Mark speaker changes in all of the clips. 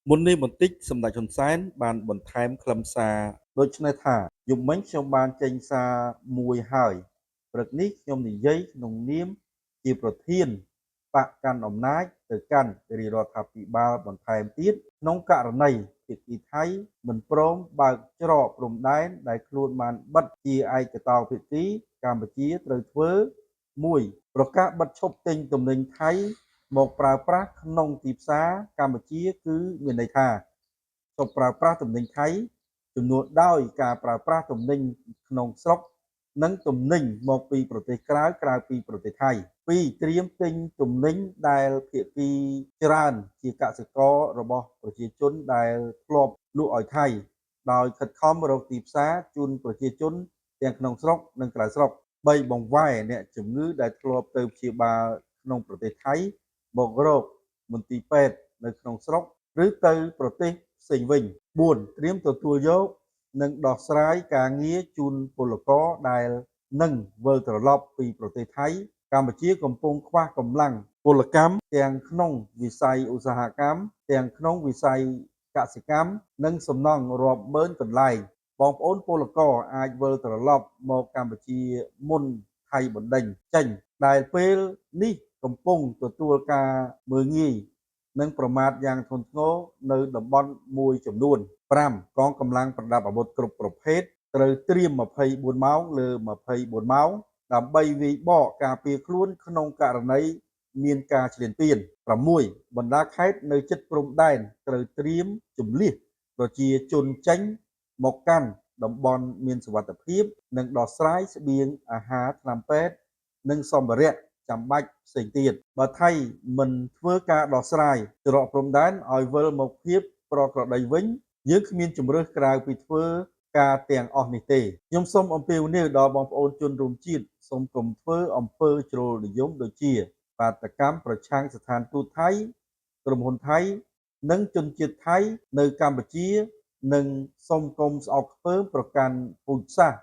Speaker 1: មុននេះបន្តិចសម្ដេចហ៊ុនសែនបានបន្ថែមខ្លឹមសារដូចនេះថាយប់មិញខ្ញុំបានចេញសារមួយហើយព្រឹកនេះខ្ញុំនិយាយក្នុងនាមជាប្រធានបកកាន់អំណាចទៅកាន់រាជរដ្ឋាភិបាលបន្ថែមទៀតក្នុងករណីភាគីថៃមិនព្រមបើកច្រកព្រំដែនដែលខ្លួនបានបិទជាឯកតោភាគីកម្ពុជាត្រូវធ្វើ1ប្រកាសបិទឈប់ទិញទំនិញថៃមកប្រើប្រាស់ក្នុងទីផ្សារកម្ពុជាគឺមានន័យថាឈប់ប្រើប្រាស់ទំនិញថៃជំនួសដោយការប្រើប្រាស់ទំនិញក្នុងស្រុកនិងទំនិញមកពីប្រទេសក្រៅពីប្រទេសថៃ2ត្រៀមទិញទំនិញដែលភាគីច្រើនជាកសិកររបស់ប្រជាជនដែលធ្លាប់លក់ឲ្យថៃដោយខិតខំរកទីផ្សារជូនប្រជាជនទាំងក្នុងស្រុកនិងក្រៅស្រុក3បង្វែរអ្នកជំងឺដែលធ្លាប់ទៅព្យាបាលក្នុងប្រទេសថៃមករកមន្ទីរពេទ្យនៅក្នុងស្រុកឬទៅប្រទេសផ្សេងវិញ4ត្រៀមទទួលយកនិងដោះស្រាយការងារជូនពលករដែលនឹងវិលត្រឡប់ពីប្រទេសថៃកម្ពុជាកំពុងខ្វះកម្លាំងពលកម្មទាំងក្នុងវិស័យឧស្សាហកម្មទាំងក្នុងវិស័យកសិកម្មនិងសំណង់រាប់ម៉ឺនកន្លែងបងប្អូនពលករអាចវិលត្រឡប់មកកម្ពុជាមុនថៃបណ្ដេញចេញដែលពេលនេះកំពុងទទួលការមើលងាយនិងប្រមាថយ៉ាងធ្ងន់ធ្ងរនៅតំបន់មួយចំនួន5កងកម្លាំងប្រដាប់អាវុធគ្រប់ប្រភេទត្រូវត្រៀម24ម៉ោងលើ24ម៉ោងដើម្បីវាយបកការពារខ្លួនក្នុងករណីមានការឈ្លានពាន6បណ្ដាខេត្តនៅជិតព្រំដែនត្រូវត្រៀមជម្លៀសប្រជាជនចេញមកកាន់តំបន់មានសុវត្ថិភាពនិងដោះស្រាយស្បៀងអាហារថ្នាំពេទ្យនិងសម្ភារៈចាំបាច់ផ្សេងទៀតបើថៃមិនធ្វើការដោះស្រាយច្រកព្រំដែនឲ្យវិលមកភាពប្រក្រតីវិញយើងគ្មានជំរើសក្រៅពីធ្វើការទាំងអស់នេះទេខ្ញុំសូមអំពាវនាវដល់បងប្អូនជនរួមជាតិសូមកុំធ្វើអំពើជ្រុលនិយមដូចជាបាតកម្មប្រឆាំងស្ថានទូតថៃក្រុមហ៊ុនថៃនិងជនជាតិថៃនៅកម្ពុជានិងសូមកុំស្អប់ខ្ពើមប្រកាន់ពូជសាសន៍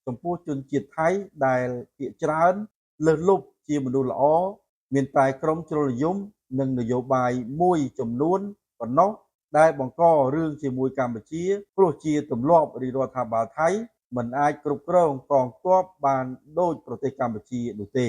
Speaker 1: ចំពោះជនជាតិថៃដែលភាគច្រើនលើសលប់ជាមនុស្សល្អមានតែក្រុមជ្រុលនិយមនិងនយោបាយមួយចំនួនប៉ុណ្ណោះដែលបង្ករឿងជាមួយកម្ពុជាព្រោះជាទម្លាប់រាជរដ្ឋាភិបាលថៃមិនអាចគ្រប់គ្រងកងទ័ពបានដូចប្រទេសកម្ពុជានោះទេ